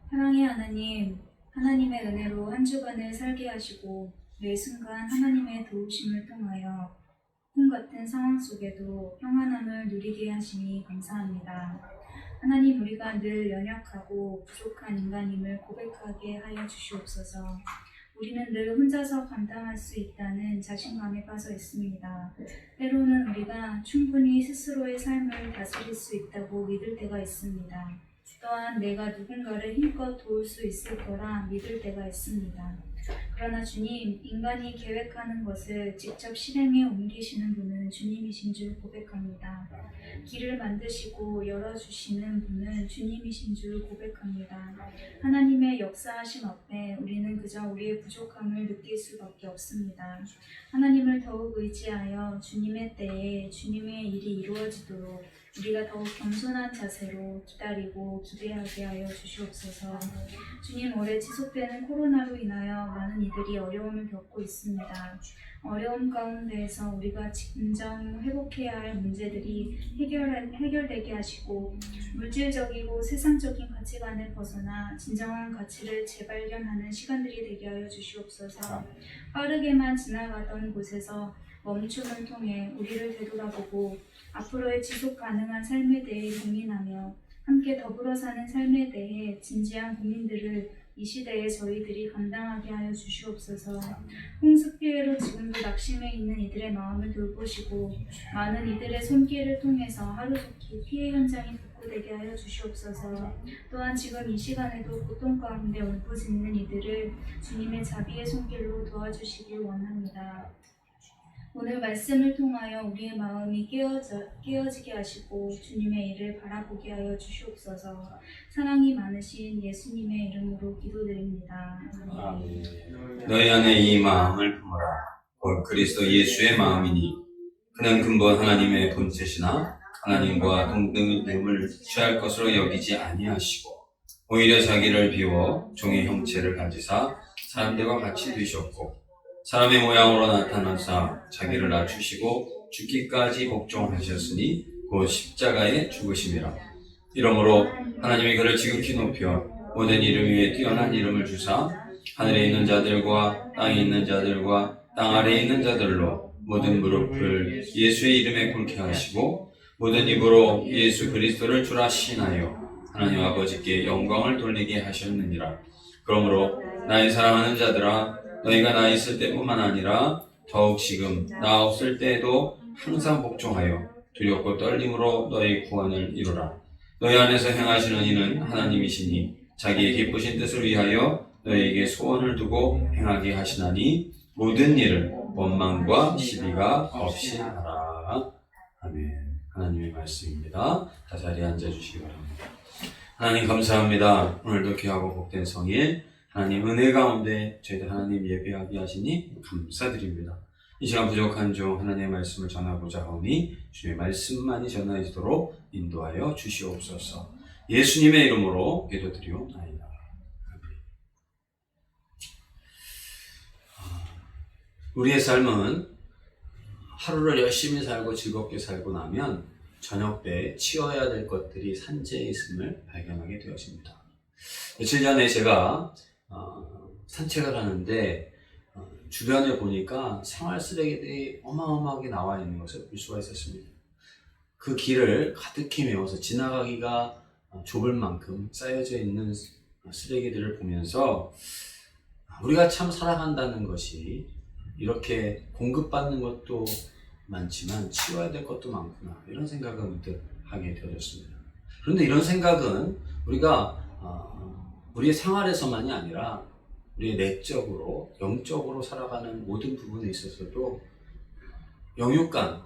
사랑의 하나님, 하나님의 은혜로 한 주간을 살게 하시고 매 순간 하나님의 도우심을 통하여 꿈 같은 상황 속에도 평안함을 누리게 하시니 감사합니다. 하나님, 우리가 늘 연약하고 부족한 인간임을 고백하게 하여 주시옵소서. 우리는 늘 혼자서 감당할 수 있다는 자신감에 빠져 있습니다. 때로는 우리가 충분히 스스로의 삶을 다스릴 수 있다고 믿을 때가 있습니다. 또한 내가 누군가를 힘껏 도울 수 있을 거라 믿을 때가 있습니다. 그러나 주님, 인간이 계획하는 것을 직접 실행에 옮기시는 분은 주님이신 줄 고백합니다. 길을 만드시고 열어주시는 분은 주님이신 줄 고백합니다. 하나님의 역사하심 앞에 우리는 그저 우리의 부족함을 느낄 수밖에 없습니다. 하나님을 더욱 의지하여 주님의 때에 주님의 일이 이루어지도록 우리가 더욱 겸손한 자세로 기다리고 기대하게 하여 주시옵소서. 주님, 올해 지속되는 코로나로 인하여 많은 이들이 어려움을 겪고 있습니다. 어려움 가운데에서 우리가 진정 회복해야 할 문제들이 해결되게 하시고 물질적이고 세상적인 가치관을 벗어나 진정한 가치를 재발견하는 시간들이 되게 하여 주시옵소서. 빠르게만 지나가던 곳에서 멈춤을 통해 우리를 되돌아보고 앞으로의 지속 가능한 삶에 대해 고민하며 함께 더불어 사는 삶에 대해 진지한 고민들을 이 시대에 저희들이 감당하게 하여 주시옵소서. 홍수 피해로 지금도 낙심해 있는 이들의 마음을 돌보시고 많은 이들의 손길을 통해서 하루속히 피해 현장이 복구되게 하여 주시옵소서. 또한 지금 이 시간에도 고통 가운데 울부짖는 이들을 주님의 자비의 손길로 도와주시길 원합니다. 오늘 말씀을 통하여 우리의 마음이 깨어지게 하시고 주님의 일을 바라보게 하여 주시옵소서. 사랑이 많으신 예수님의 이름으로 기도드립니다. 아멘. 너희 안에 이 마음을 품어라. 곧 그리스도 예수의 마음이니 그는 근본 하나님의 본체시나 하나님과 동등됨을 취할 것으로 여기지 아니하시고 오히려 자기를 비워 종의 형체를 가지사 사람들과 같이 되셨고 사람의 모양으로 나타나사 자기를 낮추시고 죽기까지 복종하셨으니 곧 십자가에 죽으심이라. 이러므로 하나님이 그를 지극히 높여 모든 이름 위에 뛰어난 이름을 주사 하늘에 있는 자들과 땅에 있는 자들과 땅 아래에 있는 자들로 모든 무릎을 예수의 이름에 꿇게 하시고 모든 입으로 예수 그리스도를 주라 시인하여 하나님 아버지께 영광을 돌리게 하셨느니라. 그러므로 나의 사랑하는 자들아, 너희가 나 있을 때뿐만 아니라 더욱 지금 나 없을 때에도 항상 복종하여 두렵고 떨림으로 너희 구원을 이루라. 너희 안에서 행하시는 이는 하나님이시니 자기의 기쁘신 뜻을 위하여 너희에게 소원을 두고 행하게 하시나니 모든 일을 원망과 시비가 없이 하라. 아멘. 하나님의 말씀입니다. 다 자리에 앉아주시기 바랍니다. 하나님 감사합니다. 오늘도 귀하고 복된 성일 하나님 은혜 가운데 저희들 하나님 예배하게 하시니 감사드립니다. 이 시간 부족한 중 하나님의 말씀을 전하고자 하오니 주님의 말씀만이 전하여지도록 인도하여 주시옵소서. 예수님의 이름으로 기도드리옵나이다. 우리의 삶은 하루를 열심히 살고 즐겁게 살고 나면 저녁 때 치워야 될 것들이 산재해 있음을 발견하게 되었습니다. 며칠 전에 제가 산책을 하는데 주변에 보니까 생활 쓰레기들이 어마어마하게 나와 있는 것을 볼 수가 있었습니다. 그 길을 가득히 메워서 지나가기가 좁을 만큼 쌓여져 있는 쓰레기들을 보면서 우리가 참 살아간다는 것이 이렇게 공급받는 것도 많지만 치워야 될 것도 많구나, 이런 생각을 문득 하게 되어졌습니다. 그런데 이런 생각은 우리가 우리의 생활에서만이 아니라 우리의 내적으로 영적으로 살아가는 모든 부분에 있어서도 영육간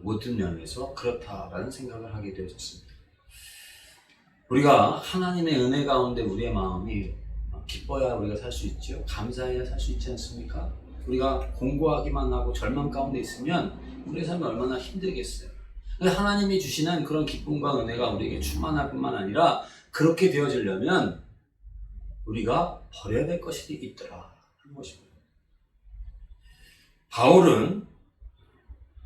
모든 면에서 그렇다라는 생각을 하게 되어졌습니다. 우리가 하나님의 은혜 가운데 우리의 마음이 기뻐야 우리가 살 수 있죠. 감사해야 살 수 있지 않습니까? 우리가 공고하기만 하고 절망 가운데 있으면 우리의 삶이 얼마나 힘들겠어요. 하나님이 주시는 그런 기쁨과 은혜가 우리에게 충만할 뿐만 아니라 그렇게 되어지려면 우리가 버려야 될 것이 있더라 하는 것입니다. 바울은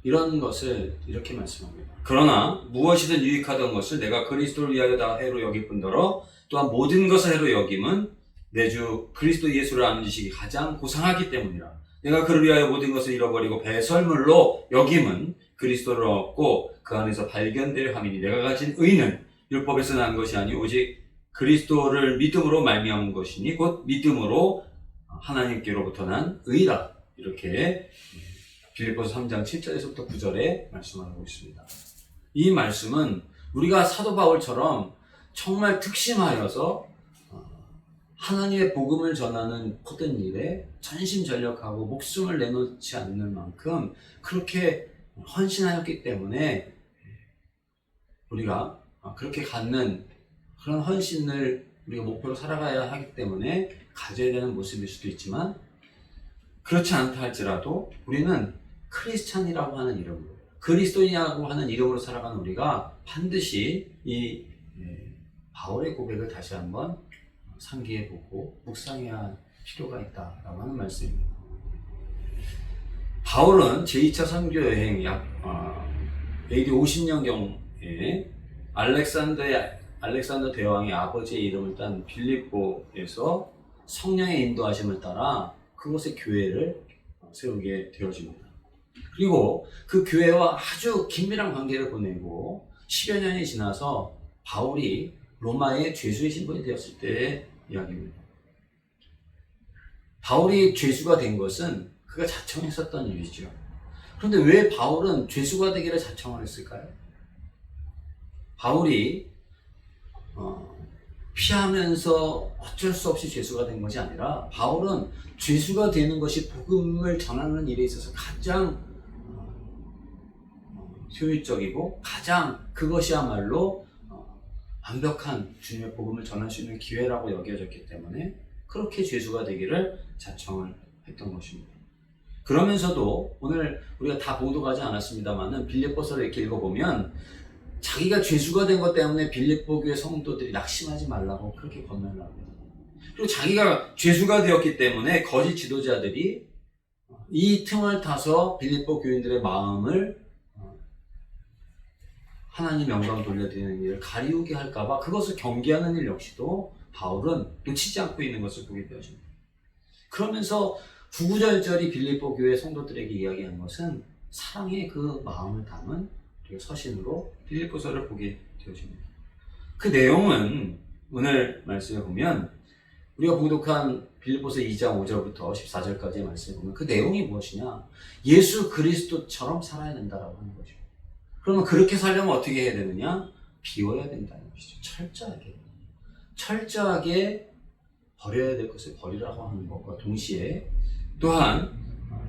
이런 것을 이렇게 말씀합니다. 그러나 무엇이든 유익하던 것을 내가 그리스도를 위하여 다 해로 여길 뿐더러 또한 모든 것을 해로 여김은 내 주 그리스도 예수를 아는 지식이 가장 고상하기 때문이라. 내가 그를 위하여 모든 것을 잃어버리고 배설물로 여김은 그리스도를 얻고 그 안에서 발견될 함이니 내가 가진 의는 율법에서 난 것이 아니 오직 그리스도를 믿음으로 말미암은 것이니 곧 믿음으로 하나님께로부터 난 의라. 이렇게 빌립보서 3장 7절에서부터 9절에 말씀하고 있습니다. 이 말씀은 우리가 사도 바울처럼 정말 특심하여서 하나님의 복음을 전하는 모든 일에 전심전력하고 목숨을 내놓지 않는 만큼 그렇게 헌신하였기 때문에 우리가 그렇게 갖는 그런 헌신을 우리가 목표로 살아가야 하기 때문에 가져야 되는 모습일 수도 있지만 그렇지 않다 할지라도 우리는 크리스찬이라고 하는 이름으로 그리스도인이라고 하는 이름으로 살아가는 우리가 반드시 이 바울의 고백을 다시 한번 상기해보고 묵상해야 할 필요가 있다라고 하는 말씀입니다. 바울은 제2차 선교 여행 약 AD 50년경에 알렉산더 대왕의 아버지의 이름을 딴 빌립보에서 성령의 인도하심을 따라 그곳에 교회를 세우게 되어집니다. 그리고 그 교회와 아주 긴밀한 관계를 보내고 10여 년이 지나서 바울이 로마의 죄수의 신분이 되었을 때의 이야기입니다. 바울이 죄수가 된 것은 그가 자청했었던 일이죠. 그런데 왜 바울은 죄수가 되기를 자청을 했을까요? 바울이 피하면서 어쩔 수 없이 죄수가 된 것이 아니라 바울은 죄수가 되는 것이 복음을 전하는 일에 있어서 가장 효율적이고 가장 그것이야말로 완벽한 주님의 복음을 전할 수 있는 기회라고 여겨졌기 때문에 그렇게 죄수가 되기를 자청을 했던 것입니다. 그러면서도 오늘 우리가 다 봉독하지 않았습니다만은 빌립보서를 이렇게 읽어보면 자기가 죄수가 된 것 때문에 빌립보 교회 성도들이 낙심하지 말라고 그렇게 권면을 합니다. 그리고 자기가 죄수가 되었기 때문에 거짓 지도자들이 이 틈을 타서 빌립보 교인들의 마음을 하나님 영광 돌려드리는 일을 가리우게 할까봐 그것을 경계하는 일 역시도 바울은 놓치지 않고 있는 것을 보게 되어집니다. 그러면서 구구절절히 빌립보 교회 성도들에게 이야기한 것은 사랑의 그 마음을 담은 서신으로 빌립보서를 보게 되어집니다. 그 내용은 오늘 말씀에 보면 우리가 봉독한 빌립보서 2장 5절부터 14절까지의 말씀에 보면 그 내용이 무엇이냐? 예수 그리스도처럼 살아야 된다라고 하는 거죠. 그러면 그렇게 살려면 어떻게 해야 되느냐? 비워야 된다는 것이죠. 철저하게 버려야 될 것을 버리라고 하는 것과 동시에 또한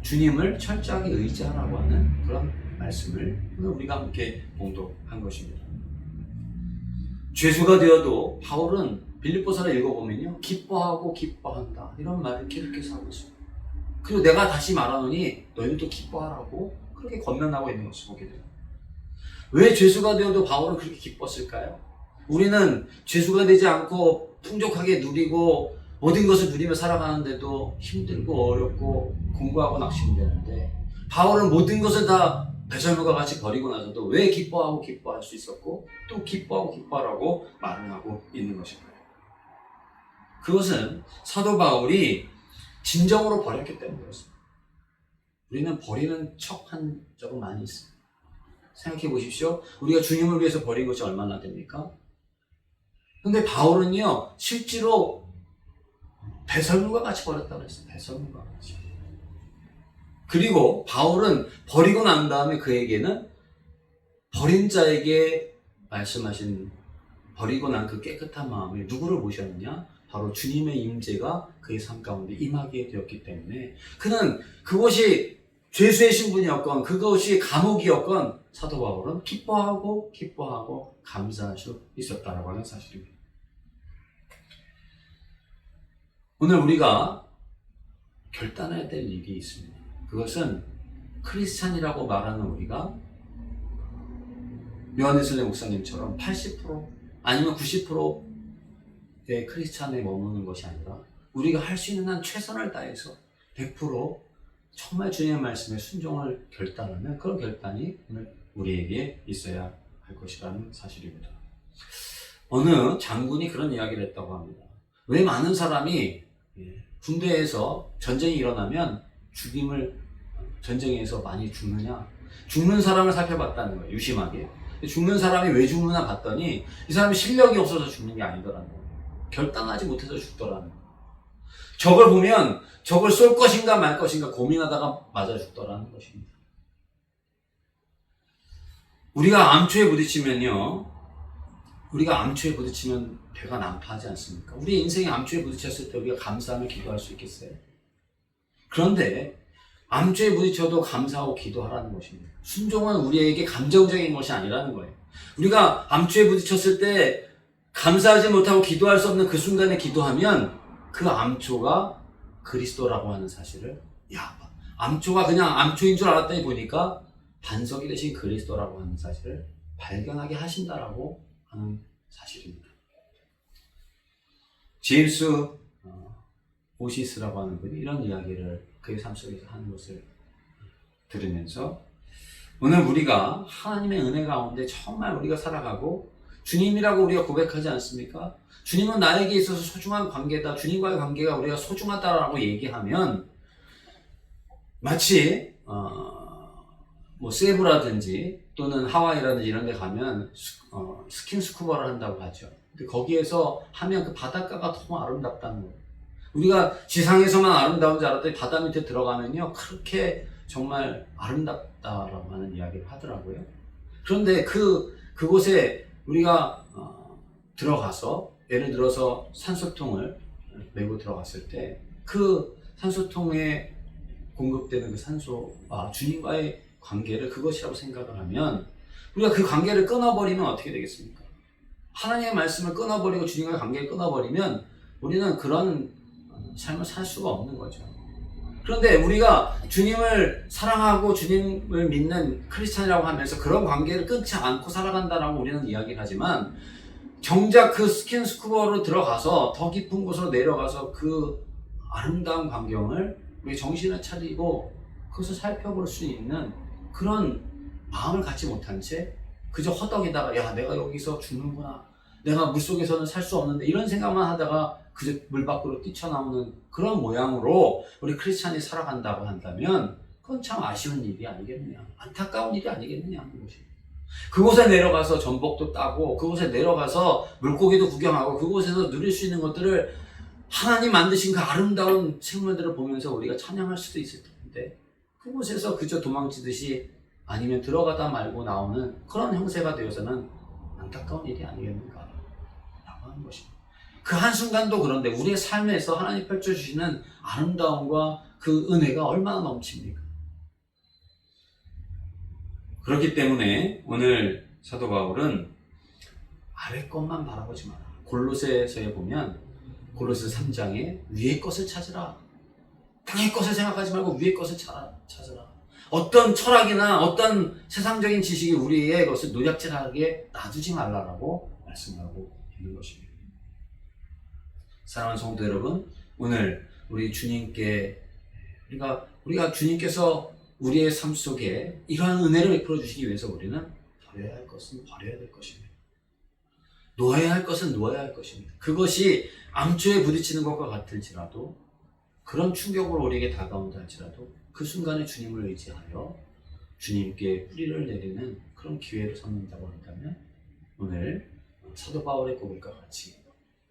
주님을 철저하게 의지하라고 하는 그런 말씀을 우리가 함께 봉독한 것입니다. 죄수가 되어도 바울은 빌립보서를 읽어보면요, 기뻐하고 기뻐한다 이런 말을 계속해서 하고 있습니다. 그리고 내가 다시 말하노니 너희도 기뻐하라고 그렇게 권면하고 있는 것을 보게 됩니다. 왜 죄수가 되어도 바울은 그렇게 기뻤을까요? 우리는 죄수가 되지 않고 풍족하게 누리고 모든 것을 누리며 살아가는데도 힘들고 어렵고 공부하고 낙심되는데 바울은 모든 것을 다 배설물과 같이 버리고 나서도 왜 기뻐하고 기뻐할 수 있었고 또 기뻐하고 기뻐하라고 말을 하고 있는 것일까요? 그것은 사도 바울이 진정으로 버렸기 때문이었습니다. 우리는 버리는 척한 적은 많이 있습니다. 생각해 보십시오. 우리가 주님을 위해서 버린 것이 얼마나 됩니까? 근데 바울은요, 실제로 배설물과 같이 버렸다고 했어요. 배설물과 같이. 그리고 바울은 버리고 난 다음에 그에게는 버린 자에게 말씀하신 버리고 난 그 깨끗한 마음에 누구를 모셨느냐? 바로 주님의 임재가 그의 삶 가운데 임하게 되었기 때문에 그는 그것이 죄수의 신분이었건 그것이 감옥이었건 사도 바울은 기뻐하고 감사할 수 있었다라고 하는 사실입니다. 오늘 우리가 결단해야 될 일이 있습니다. 그것은 크리스찬이라고 말하는 우리가 요한웨슬리 목사님처럼 80% 아니면 90%의 크리스찬에 머무는 것이 아니라 우리가 할 수 있는 한 최선을 다해서 100% 정말 주님의 말씀에 순종을 결단하면 그런 결단이 오늘 우리에게 있어야 할 것이라는 사실입니다. 어느 장군이 그런 이야기를 했다고 합니다. 왜 많은 사람이 군대에서 전쟁이 일어나면 전쟁에서 많이 죽느냐? 죽는 사람을 살펴봤다는 거예요. 유심하게. 죽는 사람이 왜 죽느냐 봤더니 이 사람이 실력이 없어서 죽는 게 아니더라는 거예요. 결단하지 못해서 죽더라는 거예요. 적을 보면 적을 쏠 것인가 말 것인가 고민하다가 맞아 죽더라는 것입니다. 우리가 암초에 부딪히면 배가 난파하지 않습니까? 우리 인생에 암초에 부딪혔을 때 우리가 감사하며 기도할 수 있겠어요? 그런데 암초에 부딪혀도 감사하고 기도하라는 것입니다. 순종은 우리에게 감정적인 것이 아니라는 거예요. 우리가 암초에 부딪혔을 때 감사하지 못하고 기도할 수 없는 그 순간에 기도하면 그 암초가 그리스도라고 하는 사실을, 암초가 그냥 암초인 줄 알았더니 보니까 반석이 되신 그리스도라고 하는 사실을 발견하게 하신다라고 하는 사실입니다. 제임스 오시스라고 하는 분이 이런 이야기를 그의 삶 속에서 하는 것을 들으면서, 오늘 우리가 하나님의 은혜 가운데 정말 우리가 살아가고 주님이라고 우리가 고백하지 않습니까? 주님은 나에게 있어서 소중한 관계다, 주님과의 관계가 우리가 소중하다라고 얘기하면 마치 세부라든지 또는 하와이라든지 이런 데 가면 스킨스쿠버를 한다고 하죠. 근데 거기에서 하면 그 바닷가가 너무 아름답다는 거예요. 우리가 지상에서만 아름다운 줄 알았더니 바다 밑에 들어가면요, 그렇게 정말 아름답다라고 하는 이야기를 하더라고요. 그런데 그곳에 우리가 들어가서, 예를 들어서 산소통을 메고 들어갔을 때 그 산소통에 공급되는 그 산소와 주님과의 관계를 그것이라고 생각을 하면, 우리가 그 관계를 끊어버리면 어떻게 되겠습니까? 하나님의 말씀을 끊어버리고 주님과의 관계를 끊어버리면 우리는 그런 삶을 살 수가 없는 거죠. 그런데 우리가 주님을 사랑하고 주님을 믿는 크리스찬이라고 하면서 그런 관계를 끊지 않고 살아간다라고 우리는 이야기를 하지만, 정작 그 스킨스쿠버로 들어가서 더 깊은 곳으로 내려가서 그 아름다운 광경을 우리 정신을 차리고 그것을 살펴볼 수 있는 그런 마음을 갖지 못한 채 그저 허덕이다가 내가 여기서 죽는구나, 내가 물속에서는 살 수 없는데, 이런 생각만 하다가 그저 물 밖으로 뛰쳐나오는 그런 모양으로 우리 크리스찬이 살아간다고 한다면 그건 참 아쉬운 일이 아니겠느냐, 안타까운 일이 아니겠느냐 하는 것입니다. 그곳에 내려가서 전복도 따고, 그곳에 내려가서 물고기도 구경하고, 그곳에서 누릴 수 있는 것들을, 하나님 만드신 그 아름다운 생물들을 보면서 우리가 찬양할 수도 있을 텐데, 그곳에서 그저 도망치듯이 아니면 들어가다 말고 나오는 그런 형세가 되어서는 안타까운 일이 아니겠는가 라고 하는 것입니다. 그 한순간도 그런데 우리의 삶에서 하나님 펼쳐주시는 아름다움과 그 은혜가 얼마나 넘칩니까? 그렇기 때문에 오늘 사도 바울은 아래 것만 바라보지 마라. 골로새서에 보면, 골로새 3장에 위의 것을 찾으라, 땅의 것을 생각하지 말고 위의 것을 찾으라. 어떤 철학이나 어떤 세상적인 지식이 우리의 것을 노략질하게 놔두지 말라라고 말씀하고 있는 것입니다. 사랑하는 성도 여러분, 오늘 우리 주님께 우리가 주님께서 우리의 삶 속에 이러한 은혜를 베풀어 주시기 위해서 우리는 버려야 할 것은 버려야 될 것입니다. 놓아야 할 것은 놓아야 할 것입니다. 그것이 암초에 부딪히는 것과 같을지라도, 그런 충격으로 우리에게 다가온다 할지라도 그 순간에 주님을 의지하여 주님께 뿌리를 내리는 그런 기회를 삼는다고 한다면, 오늘 사도 바울의 고백과 같이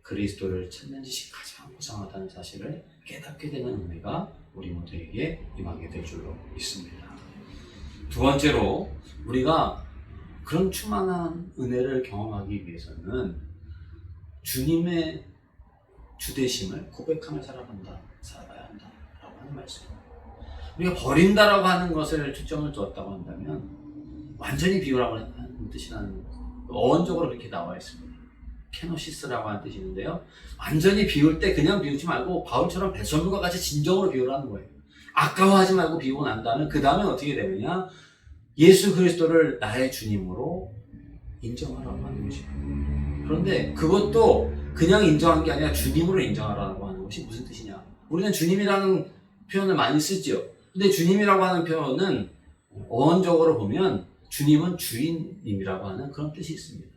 그리스도를 찾는 짓이 가장 고상하다는 사실을 깨닫게 되는 은혜가 우리 모두에게 임하게 될 줄로 믿습니다. 두 번째로, 우리가 그런 충만한 은혜를 경험하기 위해서는 주님의 주되심을 고백하며 살아가야 한다라고 하는 말씀입니다. 우리가 버린다라고 하는 것을 초점을 두었다고 한다면, 완전히 비우라고 하는 뜻이라는, 어원적으로 그렇게 나와 있습니다. 케노시스라고 하는 뜻이 있는데요, 완전히 비울 때 그냥 비우지 말고 바울처럼 배설물과 같이 진정으로 비우라는 거예요. 아까워하지 말고 비우고 난 다음에 그 다음에 어떻게 되느냐, 예수 그리스도를 나의 주님으로 인정하라고 하는 것입니다. 그런데 그것도 그냥 인정한 게 아니라 주님으로 인정하라고 하는 것이 무슨 뜻이냐, 우리는 주님이라는 표현을 많이 쓰죠. 근데 주님이라고 하는 표현은 어원적으로 보면 주님은 주인님이라고 하는 그런 뜻이 있습니다.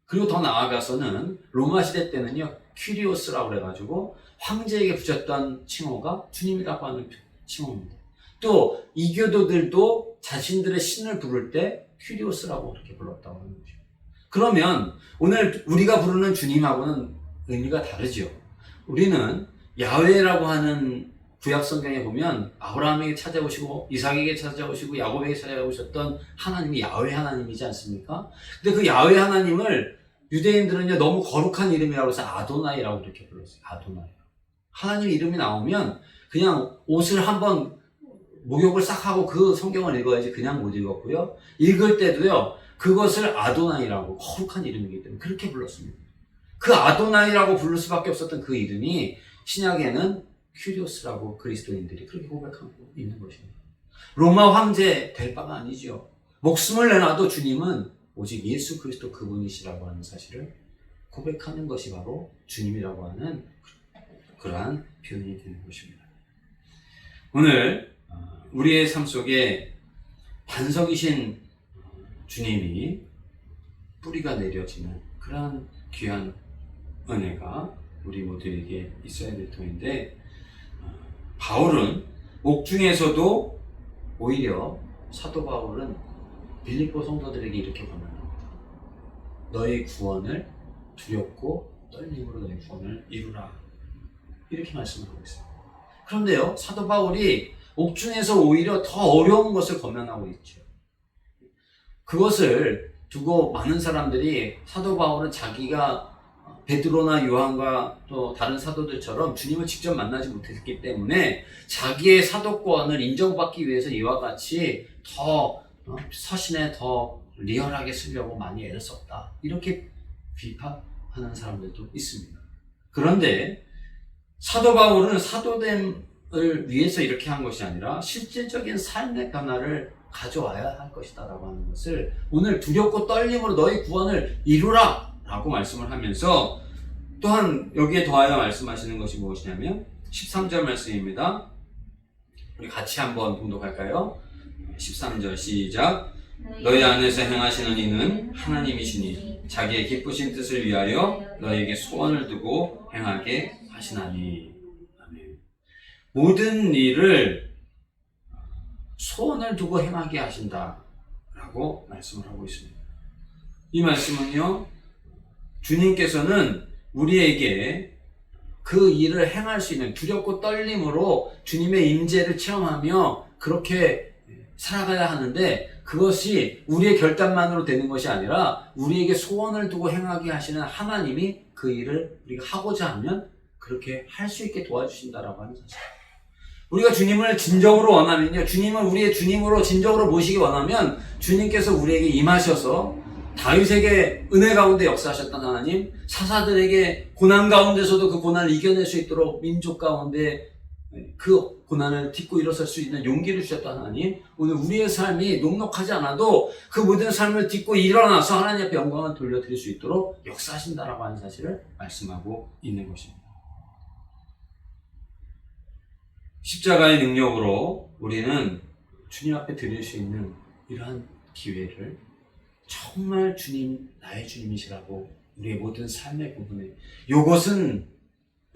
그리고 더 나아가서는 로마 시대 때는요, 퀴리오스라고 그래가지고 황제에게 붙였던 칭호가 주님이라고 하는 칭호입니다. 또 이교도들도 자신들의 신을 부를 때 퀴리오스라고 그렇게 불렀다고 하는 거죠. 그러면 오늘 우리가 부르는 주님하고는 의미가 다르죠. 우리는 야훼라고 하는 구약 성경에 보면 아브라함에게 찾아오시고 이삭에게 찾아오시고 야곱에게 찾아오셨던 하나님이 야훼 하나님이지 않습니까? 근데 그 야훼 하나님을 유대인들은요, 너무 거룩한 이름이라고 해서 아도나이라고 이렇게 불렀어요. 아도나이. 하나님 이름이 나오면 그냥 옷을 한번 목욕을 싹 하고 그 성경을 읽어야지 그냥 못 읽었고요. 읽을 때도요, 그것을 아도나이라고, 거룩한 이름이기 때문에 그렇게 불렀습니다. 그 아도나이라고 부를 수밖에 없었던 그 이름이 신약에는 퀴리오스라고 그리스도인들이 그렇게 고백하고 있는 것입니다. 로마 황제 될 바가 아니죠. 목숨을 내놔도 주님은 오직 예수 그리스도 그분이시라고 하는 사실을 고백하는 것이 바로 주님이라고 하는 그러한 표현이 되는 것입니다. 오늘 우리의 삶 속에 반석이신 주님이 뿌리가 내려지는 그러한 귀한 은혜가 우리 모두에게 있어야 될 터인데, 바울은 옥중에서도 오히려 사도 바울은 빌립보 성도들에게 이렇게 권면합니다. 너희 구원을 두렵고 떨림으로 너희 구원을 이루라. 이렇게 말씀을 하고 있습니다. 그런데요, 사도 바울이 옥중에서 오히려 더 어려운 것을 권면하고 있죠. 그것을 두고 많은 사람들이 사도 바울은 자기가 베드로나 요한과 또 다른 사도들처럼 주님을 직접 만나지 못했기 때문에 자기의 사도권을 인정받기 위해서 이와 같이 더 서신에 더 리얼하게 쓰려고 많이 애를 썼다. 이렇게 비판하는 사람들도 있습니다. 그런데 사도 바울은 사도됨을 위해서 이렇게 한 것이 아니라 실질적인 삶의 변화를 가져와야 할 것이다 라고 하는 것을 오늘 두렵고 떨림으로 너희 구원을 이루라 라고 말씀을 하면서 또한 여기에 더하여 말씀하시는 것이 무엇이냐면 13절 말씀입니다. 우리 같이 한번 봉독할까요? 13절 시작. 너희 안에서 행하시는 이는 하나님이시니 자기의 기쁘신 뜻을 위하여 너희에게 소원을 두고 행하게 하시나니. 아멘. 모든 일을 소원을 두고 행하게 하신다 라고 말씀을 하고 있습니다. 이 말씀은요, 주님께서는 우리에게 그 일을 행할 수 있는 두렵고 떨림으로 주님의 임재를 체험하며 그렇게 살아가야 하는데, 그것이 우리의 결단만으로 되는 것이 아니라 우리에게 소원을 두고 행하게 하시는 하나님이 그 일을 우리가 하고자 하면 그렇게 할 수 있게 도와주신다라고 하는 사실. 우리가 주님을 진정으로 원하면요, 주님을 우리의 주님으로 진정으로 모시기 원하면 주님께서 우리에게 임하셔서 다윗에게 은혜 가운데 역사하셨던 하나님, 사사들에게 고난 가운데서도 그 고난을 이겨낼 수 있도록 민족 가운데 그 고난을 딛고 일어설 수 있는 용기를 주셨던 하나님, 오늘 우리의 삶이 녹록하지 않아도 그 모든 삶을 딛고 일어나서 하나님 앞에 영광을 돌려드릴 수 있도록 역사하신다라고 하는 사실을 말씀하고 있는 것입니다. 십자가의 능력으로 우리는 주님 앞에 드릴 수 있는 이러한 기회를 정말 주님, 나의 주님이시라고 우리의 모든 삶의 부분에, 요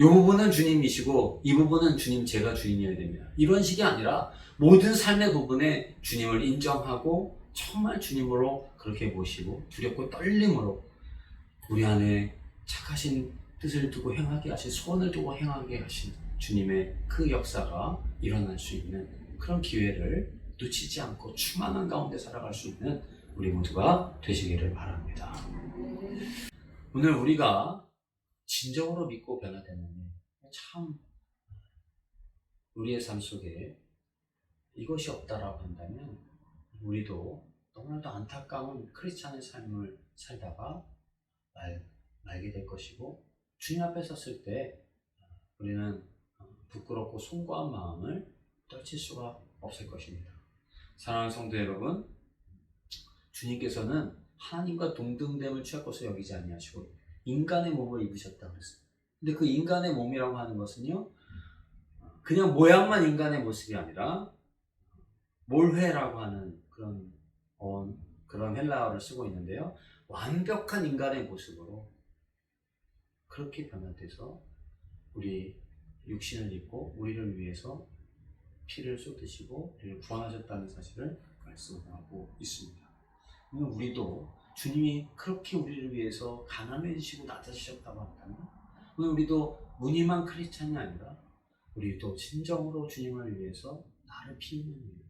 부분은 주님이시고 이 부분은 주님 제가 주인이어야 됩니다. 이런 식이 아니라 모든 삶의 부분에 주님을 인정하고 정말 주님으로 그렇게 모시고 두렵고 떨림으로 우리 안에 착하신 뜻을 두고 행하게 하신, 소원을 두고 행하게 하신 주님의 그 역사가 일어날 수 있는 그런 기회를 놓치지 않고 충만한 가운데 살아갈 수 있는 우리 모두가 되시기를 바랍니다. 오늘 우리가 진정으로 믿고 변화되는 참 우리의 삶 속에 이것이 없다라고 한다면 우리도 너무나도 안타까운 크리스찬의 삶을 살다가 말게 될 것이고, 주님 앞에 섰을 때 우리는 부끄럽고 송구한 마음을 떨칠 수가 없을 것입니다. 사랑하는 성도 여러분, 주님께서는 하나님과 동등됨을 취할 것을 여기지 아니하시고 인간의 몸을 입으셨다고 그랬습니다. 근데 그 인간의 몸이라고 하는 것은요, 그냥 모양만 인간의 모습이 아니라 몰회라고 하는 그런 헬라어를 쓰고 있는데요. 완벽한 인간의 모습으로 그렇게 변화돼서 우리 육신을 입고 우리를 위해서 피를 쏟으시고 우리를 구원하셨다는 사실을 말씀하고 있습니다. 오늘 우리도 주님이 그렇게 우리를 위해서 가난해지시고 낮아지셨다고 한다면 오늘 우리도 무늬만 크리스찬이 아니라 우리도 진정으로 주님을 위해서 나를 피우는 일,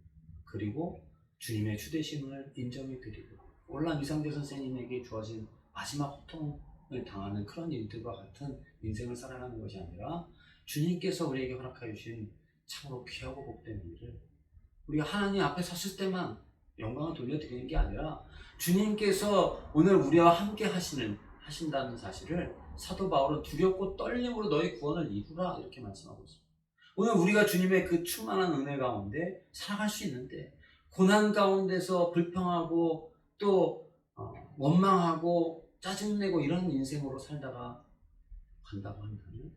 그리고 주님의 주되심을 인정해드리고 올라 이상재 선생님에게 주어진 마지막 호통을 당하는 그런 일들과 같은 인생을 살아가는 것이 아니라 주님께서 우리에게 허락하여 주신 참으로 귀하고 복된 일을 우리가 하나님 앞에 섰을 때만 영광을 돌려드리는 게 아니라 주님께서 오늘 우리와 함께 하신다는 사실을 사도 바울은 두렵고 떨림으로 너희 구원을 이루라 이렇게 말씀하고 있습니다. 오늘 우리가 주님의 그 충만한 은혜 가운데 살아갈 수 있는데 고난 가운데서 불평하고 또 원망하고 짜증내고 이런 인생으로 살다가 간다고 한다면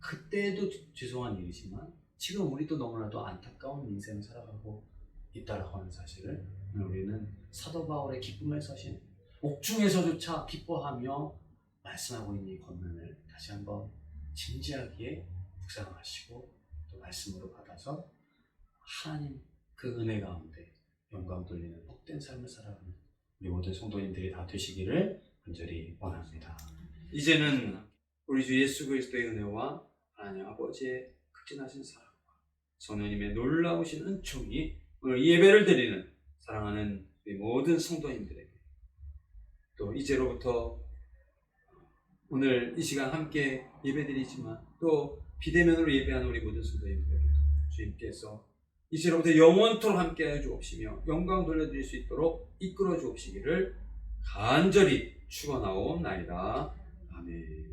그때도 죄송한 일이지만 지금 우리도 너무나도 안타까운 인생을 살아가고 있다라고 하는 사실을 우리는 사도 바울의 기쁨에 서신 옥중에서조차 기뻐하며 말씀하고 있는 이 권면을 다시 한번 진지하게 묵상하시고 또 말씀으로 받아서 하나님 그 은혜 가운데 영광 돌리는 복된 삶을 살아가는 우리 모든 성도님들이 다 되시기를 간절히 원합니다. 이제는 우리 주 예수 그리스도의 은혜와 하나님 아버지의 극진하신 사랑과 성령님의 놀라우신 은총이 오늘 이 예배를 드리는 사랑하는 우리 모든 성도님들에게 또 이제로부터 오늘 이 시간 함께 예배드리지만 또 비대면으로 예배하는 우리 모든 성도님들에게도 주님께서 이제로부터 영원토록 함께하여 주옵시며 영광 돌려드릴 수 있도록 이끌어 주옵시기를 간절히 축원하옵나이다. 아멘.